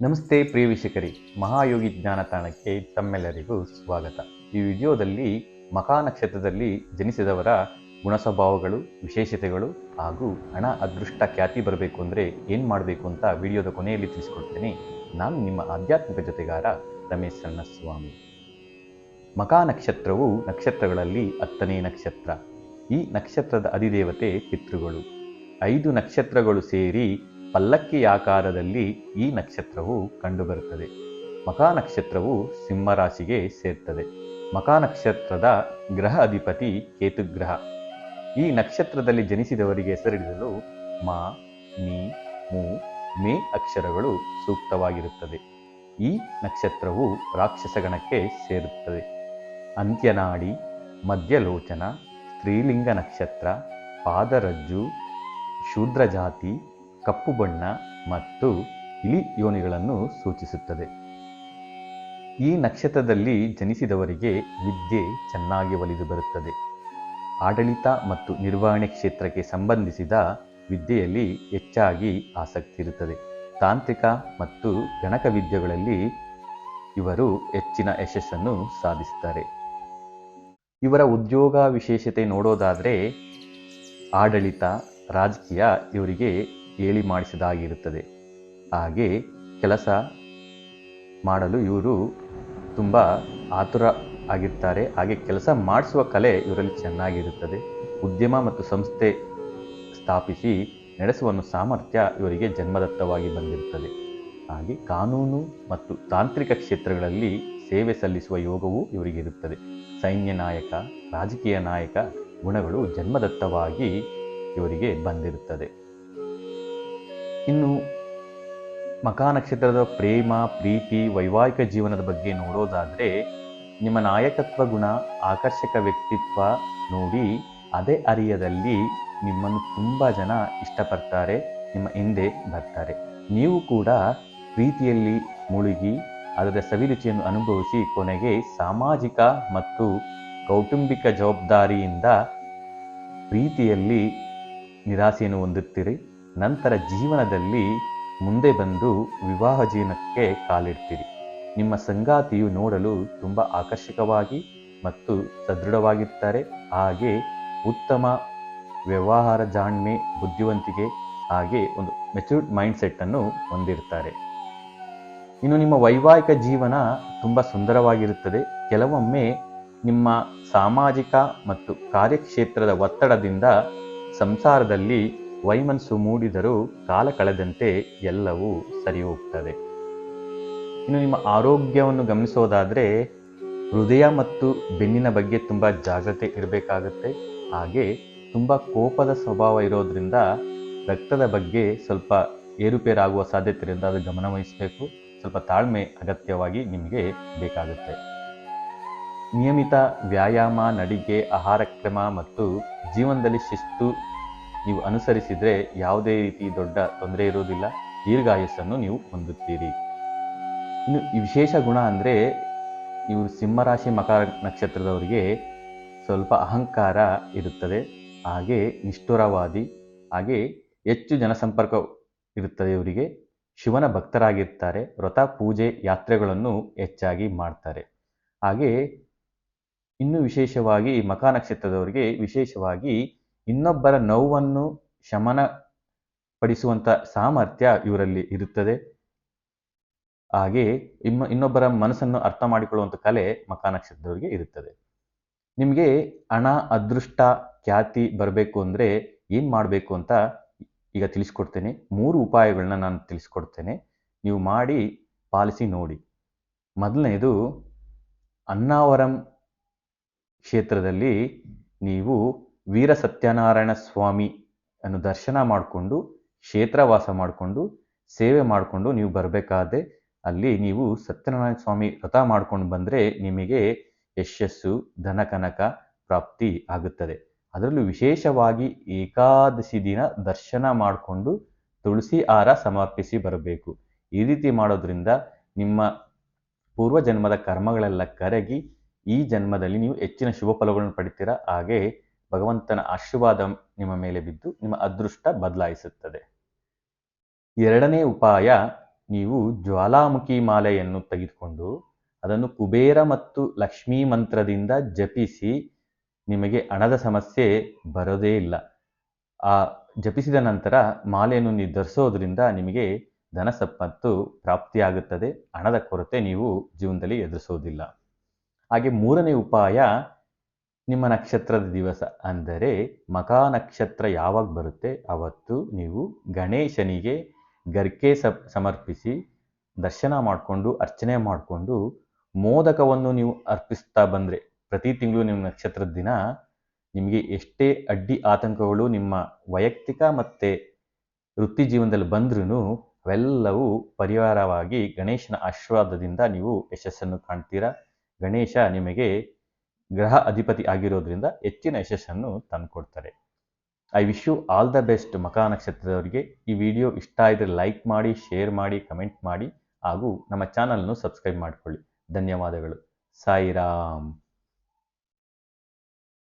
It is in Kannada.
ನಮಸ್ತೆ ಪ್ರಿಯ ವೀಕ್ಷಕರೇ, ಮಹಾಯೋಗಿ ಜ್ಞಾನ ತಾಣಕ್ಕೆ ತಮ್ಮೆಲ್ಲರಿಗೂ ಸ್ವಾಗತ. ಈ ವಿಡಿಯೋದಲ್ಲಿ ಮಖಾ ನಕ್ಷತ್ರದಲ್ಲಿ ಜನಿಸಿದವರ ಗುಣಸ್ವಭಾವಗಳು, ವಿಶೇಷತೆಗಳು ಹಾಗೂ ಹಣ, ಅದೃಷ್ಟ, ಖ್ಯಾತಿ ಬರಬೇಕು ಅಂದರೆ ಏನು ಮಾಡಬೇಕು ಅಂತ ವಿಡಿಯೋದ ಕೊನೆಯಲ್ಲಿ ತಿಳಿಸ್ಕೊಡ್ತೇನೆ. ನಾನು ನಿಮ್ಮ ಆಧ್ಯಾತ್ಮಿಕ ಜೊತೆಗಾರ ರಮೇಶ್ ಸ್ವಾಮಿ. ಮಖಾ ನಕ್ಷತ್ರವು ನಕ್ಷತ್ರಗಳಲ್ಲಿ 10ನೇ ನಕ್ಷತ್ರ. ಈ ನಕ್ಷತ್ರದ ಅಧಿದೇವತೆ ಪಿತೃಗಳು. 5 ನಕ್ಷತ್ರಗಳು ಸೇರಿ ಪಲ್ಲಕ್ಕಿ ಆಕಾರದಲ್ಲಿ ಈ ನಕ್ಷತ್ರವು ಕಂಡುಬರುತ್ತದೆ. ಮಖಾ ನಕ್ಷತ್ರವು ಸಿಂಹ ರಾಶಿಗೆ ಸೇರ್ತದೆ. ಮಖಾ ನಕ್ಷತ್ರದ ಗ್ರಹ ಅಧಿಪತಿ ಕೇತುಗ್ರಹ. ಈ ನಕ್ಷತ್ರದಲ್ಲಿ ಜನಿಸಿದವರಿಗೆ ಹೆಸರಿಡಲು ಮಾ, ಮೀ, ಮೂ, ಮೇ ಅಕ್ಷರಗಳು ಸೂಕ್ತವಾಗಿರುತ್ತದೆ. ಈ ನಕ್ಷತ್ರವು ರಾಕ್ಷಸ ಗಣಕ್ಕೆ ಸೇರುತ್ತದೆ. ಅಂತ್ಯನಾಡಿ, ಮಧ್ಯಲೋಚನ, ಸ್ತ್ರೀಲಿಂಗ ನಕ್ಷತ್ರ, ಪಾದರಜ್ಜು, ಶೂದ್ರ ಜಾತಿ, ಕಪ್ಪು ಬಣ್ಣ ಮತ್ತು ಇಲಿ ಯೋನಿಗಳನ್ನು ಸೂಚಿಸುತ್ತದೆ. ಈ ನಕ್ಷತ್ರದಲ್ಲಿ ಜನಿಸಿದವರಿಗೆ ವಿದ್ಯೆ ಚೆನ್ನಾಗಿ ಒಲಿದು ಬರುತ್ತದೆ. ಆಡಳಿತ ಮತ್ತು ನಿರ್ವಹಣೆ ಕ್ಷೇತ್ರಕ್ಕೆ ಸಂಬಂಧಿಸಿದ ವಿದ್ಯೆಯಲ್ಲಿ ಹೆಚ್ಚಾಗಿ ಆಸಕ್ತಿ ಇರುತ್ತದೆ. ತಾಂತ್ರಿಕ ಮತ್ತು ಗಣಕ ವಿದ್ಯೆಗಳಲ್ಲಿ ಇವರು ಹೆಚ್ಚಿನ ಯಶಸ್ಸನ್ನು ಸಾಧಿಸುತ್ತಾರೆ. ಇವರ ಉದ್ಯೋಗ ವಿಶೇಷತೆ ನೋಡೋದಾದರೆ ಆಡಳಿತ, ರಾಜಕೀಯ ಇವರಿಗೆ ಹೇಳಿ ಮಾಡಿಸಿದಾಗಿರುತ್ತದೆ. ಹಾಗೆ ಕೆಲಸ ಮಾಡಲು ಇವರು ತುಂಬ ಆತುರ ಆಗಿರ್ತಾರೆ. ಹಾಗೆ ಕೆಲಸ ಮಾಡಿಸುವ ಕಲೆ ಇವರಲ್ಲಿ ಚೆನ್ನಾಗಿರುತ್ತದೆ. ಉದ್ಯಮ ಮತ್ತು ಸಂಸ್ಥೆ ಸ್ಥಾಪಿಸಿ ನಡೆಸುವ ಸಾಮರ್ಥ್ಯ ಇವರಿಗೆ ಜನ್ಮದತ್ತವಾಗಿ ಬಂದಿರುತ್ತದೆ. ಹಾಗೆ ಕಾನೂನು ಮತ್ತು ತಾಂತ್ರಿಕ ಕ್ಷೇತ್ರಗಳಲ್ಲಿ ಸೇವೆ ಸಲ್ಲಿಸುವ ಯೋಗವೂ ಇವರಿಗೆ ಇರುತ್ತದೆ. ಸೈನ್ಯ ನಾಯಕ, ರಾಜಕೀಯ ನಾಯಕ ಗುಣಗಳು ಜನ್ಮದತ್ತವಾಗಿ ಇವರಿಗೆ ಬಂದಿರುತ್ತದೆ. ಇನ್ನು ಮಖಾ ನಕ್ಷತ್ರದ ಪ್ರೇಮ, ಪ್ರೀತಿ, ವೈವಾಹಿಕ ಜೀವನದ ಬಗ್ಗೆ ನೋಡೋದಾದರೆ ನಿಮ್ಮ ನಾಯಕತ್ವ ಗುಣ, ಆಕರ್ಷಕ ವ್ಯಕ್ತಿತ್ವ ನೋಡಿ ಅದೇ ಅರಿಯದಲ್ಲಿ ನಿಮ್ಮನ್ನು ತುಂಬ ಜನ ಇಷ್ಟಪಡ್ತಾರೆ, ನಿಮ್ಮ ಹಿಂದೆ ಬರ್ತಾರೆ. ನೀವು ಕೂಡ ಪ್ರೀತಿಯಲ್ಲಿ ಮುಳುಗಿ ಅದರ ಸವಿರುಚಿಯನ್ನು ಅನುಭವಿಸಿ ಕೊನೆಗೆ ಸಾಮಾಜಿಕ ಮತ್ತು ಕೌಟುಂಬಿಕ ಜವಾಬ್ದಾರಿಯಿಂದ ಪ್ರೀತಿಯಲ್ಲಿ ನಿರಾಸೆಯನ್ನು ಹೊಂದುತ್ತೀರಿ. ನಂತರ ಜೀವನದಲ್ಲಿ ಮುಂದೆ ಬಂದು ವಿವಾಹ ಜೀವನಕ್ಕೆ ಕಾಲಿಡ್ತೀರಿ. ನಿಮ್ಮ ಸಂಗಾತಿಯು ನೋಡಲು ತುಂಬ ಆಕರ್ಷಕವಾಗಿ ಮತ್ತು ಸದೃಢವಾಗಿರ್ತಾರೆ. ಹಾಗೆ ಉತ್ತಮ ವ್ಯವಹಾರ ಜಾಣ್ಮೆ, ಬುದ್ಧಿವಂತಿಕೆ ಹಾಗೆ ಒಂದು ಮೆಚೂರ್ಡ್ ಮೈಂಡ್ಸೆಟ್ಟನ್ನು ಹೊಂದಿರ್ತಾರೆ. ಇನ್ನು ನಿಮ್ಮ ವೈವಾಹಿಕ ಜೀವನ ತುಂಬ ಸುಂದರವಾಗಿರುತ್ತದೆ. ಕೆಲವೊಮ್ಮೆ ನಿಮ್ಮ ಸಾಮಾಜಿಕ ಮತ್ತು ಕಾರ್ಯಕ್ಷೇತ್ರದ ಒತ್ತಡದಿಂದ ಸಂಸಾರದಲ್ಲಿ ವೈಮನಸ್ಸು ಮೂಡಿದರೂ ಕಾಲ ಕಳೆದಂತೆ ಎಲ್ಲವೂ ಸರಿ ಹೋಗ್ತದೆ. ಇನ್ನು ನಿಮ್ಮ ಆರೋಗ್ಯವನ್ನು ಗಮನಿಸೋದಾದರೆ ಹೃದಯ ಮತ್ತು ಬೆನ್ನಿನ ಬಗ್ಗೆ ತುಂಬ ಜಾಗ್ರತೆ ಇರಬೇಕಾಗತ್ತೆ. ಹಾಗೆ ತುಂಬ ಕೋಪದ ಸ್ವಭಾವ ಇರೋದ್ರಿಂದ ರಕ್ತದ ಬಗ್ಗೆ ಸ್ವಲ್ಪ ಏರುಪೇರಾಗುವ ಸಾಧ್ಯತೆ ಇರೋದ್ರಿಂದ ಅದು ಗಮನವಹಿಸಬೇಕು. ಸ್ವಲ್ಪ ತಾಳ್ಮೆ ಅಗತ್ಯವಾಗಿ ನಿಮಗೆ ಬೇಕಾಗುತ್ತೆ. ನಿಯಮಿತ ವ್ಯಾಯಾಮ, ನಡಿಗೆ, ಆಹಾರ ಕ್ರಮ ಮತ್ತು ಜೀವನದಲ್ಲಿ ಶಿಸ್ತು ನೀವು ಅನುಸರಿಸಿದರೆ ಯಾವುದೇ ರೀತಿ ದೊಡ್ಡ ತೊಂದರೆ ಇರುವುದಿಲ್ಲ. ದೀರ್ಘಾಯಸ್ಸನ್ನು ನೀವು ಹೊಂದುತ್ತೀರಿ. ಇನ್ನು ಈ ವಿಶೇಷ ಗುಣ ಅಂದರೆ ಇವರು ಸಿಂಹರಾಶಿ ಮಕರ ನಕ್ಷತ್ರದವರಿಗೆ ಸ್ವಲ್ಪ ಅಹಂಕಾರ ಇರುತ್ತದೆ. ಹಾಗೆ ನಿಷ್ಠುರವಾದಿ, ಹಾಗೆ ಹೆಚ್ಚು ಜನಸಂಪರ್ಕ ಇರುತ್ತದೆ. ಇವರಿಗೆ ಶಿವನ ಭಕ್ತರಾಗಿರ್ತಾರೆ. ವ್ರತ, ಪೂಜೆ, ಯಾತ್ರೆಗಳನ್ನು ಹೆಚ್ಚಾಗಿ ಮಾಡ್ತಾರೆ. ಹಾಗೆ ಇನ್ನು ವಿಶೇಷವಾಗಿ ಮಖಾ ನಕ್ಷತ್ರದವರಿಗೆ ವಿಶೇಷವಾಗಿ ಇನ್ನೊಬ್ಬರ ನೋವನ್ನು ಶಮನ ಪಡಿಸುವಂಥ ಸಾಮರ್ಥ್ಯ ಇವರಲ್ಲಿ ಇರುತ್ತದೆ. ಹಾಗೆ ಇನ್ನೊಬ್ಬರ ಮನಸ್ಸನ್ನು ಅರ್ಥ ಮಾಡಿಕೊಳ್ಳುವಂಥ ಕಲೆ ಮಖಾ ನಕ್ಷತ್ರದವರಿಗೆ ಇರುತ್ತದೆ. ನಿಮಗೆ ಹಣ, ಅದೃಷ್ಟ, ಖ್ಯಾತಿ ಬರಬೇಕು ಅಂದರೆ ಏನು ಮಾಡಬೇಕು ಅಂತ ಈಗ ತಿಳಿಸ್ಕೊಡ್ತೇನೆ. 3 ಉಪಾಯಗಳನ್ನ ನಾನು ತಿಳಿಸ್ಕೊಡ್ತೇನೆ. ನೀವು ಮಾಡಿ ಪಾಲಿಸಿ ನೋಡಿ. ಮೊದಲನೇದು, ಅನ್ನಾವರಂ ಕ್ಷೇತ್ರದಲ್ಲಿ ನೀವು ವೀರ ಸತ್ಯನಾರಾಯಣ ಸ್ವಾಮಿ ಅನ್ನು ದರ್ಶನ ಮಾಡಿಕೊಂಡು ಕ್ಷೇತ್ರವಾಸ ಮಾಡಿಕೊಂಡು ಸೇವೆ ಮಾಡಿಕೊಂಡು ನೀವು ಬರಬೇಕಾದ್ರೆ ಅಲ್ಲಿ ನೀವು ಸತ್ಯನಾರಾಯಣ ಸ್ವಾಮಿ ವ್ರತ ಮಾಡ್ಕೊಂಡು ಬಂದರೆ ನಿಮಗೆ ಯಶಸ್ಸು, ಧನಕನಕ ಪ್ರಾಪ್ತಿ ಆಗುತ್ತದೆ. ಅದರಲ್ಲೂ ವಿಶೇಷವಾಗಿ ಏಕಾದಶಿ ದಿನ ದರ್ಶನ ಮಾಡಿಕೊಂಡು ತುಳಸಿ ಹಾರ ಸಮರ್ಪಿಸಿ ಬರಬೇಕು. ಈ ರೀತಿ ಮಾಡೋದ್ರಿಂದ ನಿಮ್ಮ ಪೂರ್ವಜನ್ಮದ ಕರ್ಮಗಳೆಲ್ಲ ಕರಗಿ ಈ ಜನ್ಮದಲ್ಲಿ ನೀವು ಹೆಚ್ಚಿನ ಶುಭ ಫಲಗಳನ್ನು ಪಡಿತೀರಾ. ಹಾಗೆ ಭಗವಂತನ ಆಶೀರ್ವಾದ ನಿಮ್ಮ ಮೇಲೆ ಬಿದ್ದು ನಿಮ್ಮ ಅದೃಷ್ಟ ಬದಲಾಯಿಸುತ್ತದೆ. ಎರಡನೇ ಉಪಾಯ, ನೀವು ಜ್ವಾಲಾಮುಖಿ ಮಾಲೆಯನ್ನು ತೆಗೆದುಕೊಂಡು ಅದನ್ನು ಕುಬೇರ ಮತ್ತು ಲಕ್ಷ್ಮೀ ಮಂತ್ರದಿಂದ ಜಪಿಸಿ ನಿಮಗೆ ಹಣದ ಸಮಸ್ಯೆ ಬರೋದೇ ಇಲ್ಲ. ಆ ಜಪಿಸಿದ ನಂತರ ಮಾಲೆಯನ್ನು ನೀವು ಧರಿಸೋದ್ರಿಂದ ನಿಮಗೆ ಧನ ಸಂಪತ್ತು ಪ್ರಾಪ್ತಿಯಾಗುತ್ತದೆ. ಹಣದ ಕೊರತೆ ನೀವು ಜೀವನದಲ್ಲಿ ಎದುರಿಸೋದಿಲ್ಲ. ಹಾಗೆ ಮೂರನೇ ಉಪಾಯ, ನಿಮ್ಮ ನಕ್ಷತ್ರದ ದಿವಸ ಅಂದರೆ ಮಖಾ ನಕ್ಷತ್ರ ಯಾವಾಗ ಬರುತ್ತೆ ಅವತ್ತು ನೀವು ಗಣೇಶನಿಗೆ ಗರ್ಕೆ ಸಮರ್ಪಿಸಿ ದರ್ಶನ ಮಾಡಿಕೊಂಡು ಅರ್ಚನೆ ಮಾಡಿಕೊಂಡು ಮೋದಕವನ್ನು ನೀವು ಅರ್ಪಿಸ್ತಾ ಬಂದರೆ ಪ್ರತಿ ತಿಂಗಳು ನಿಮ್ಮ ನಕ್ಷತ್ರದ ದಿನ ನಿಮಗೆ ಎಷ್ಟೇ ಅಡ್ಡಿ ಆತಂಕಗಳು ನಿಮ್ಮ ವೈಯಕ್ತಿಕ ಮತ್ತು ವೃತ್ತಿ ಜೀವನದಲ್ಲಿ ಬಂದ್ರೂ ಅವೆಲ್ಲವೂ ಪರಿಹಾರವಾಗಿ ಗಣೇಶನ ಆಶೀರ್ವಾದದಿಂದ ನೀವು ಯಶಸ್ಸನ್ನು ಕಾಣ್ತೀರಾ. ಗಣೇಶ ನಿಮಗೆ ಗ್ರಹ ಅಧಿಪತಿ ಆಗಿರೋದ್ರಿಂದ ಹೆಚ್ಚಿನ ಯಶಸ್ಸನ್ನು ತಂದುಕೊಡ್ತಾರೆ. I wish you all the best Magha ನಕ್ಷತ್ರದವರಿಗೆ. ಈ ವಿಡಿಯೋ ಇಷ್ಟ ಆದರೆ ಲೈಕ್ ಮಾಡಿ, ಶೇರ್ ಮಾಡಿ, ಕಮೆಂಟ್ ಮಾಡಿ ಹಾಗೂ ನಮ್ಮ ಚಾನಲ್ನು ಸಬ್ಸ್ಕ್ರೈಬ್ ಮಾಡಿಕೊಳ್ಳಿ. ಧನ್ಯವಾದಗಳು. ಸಾಯಿರಾಮ್.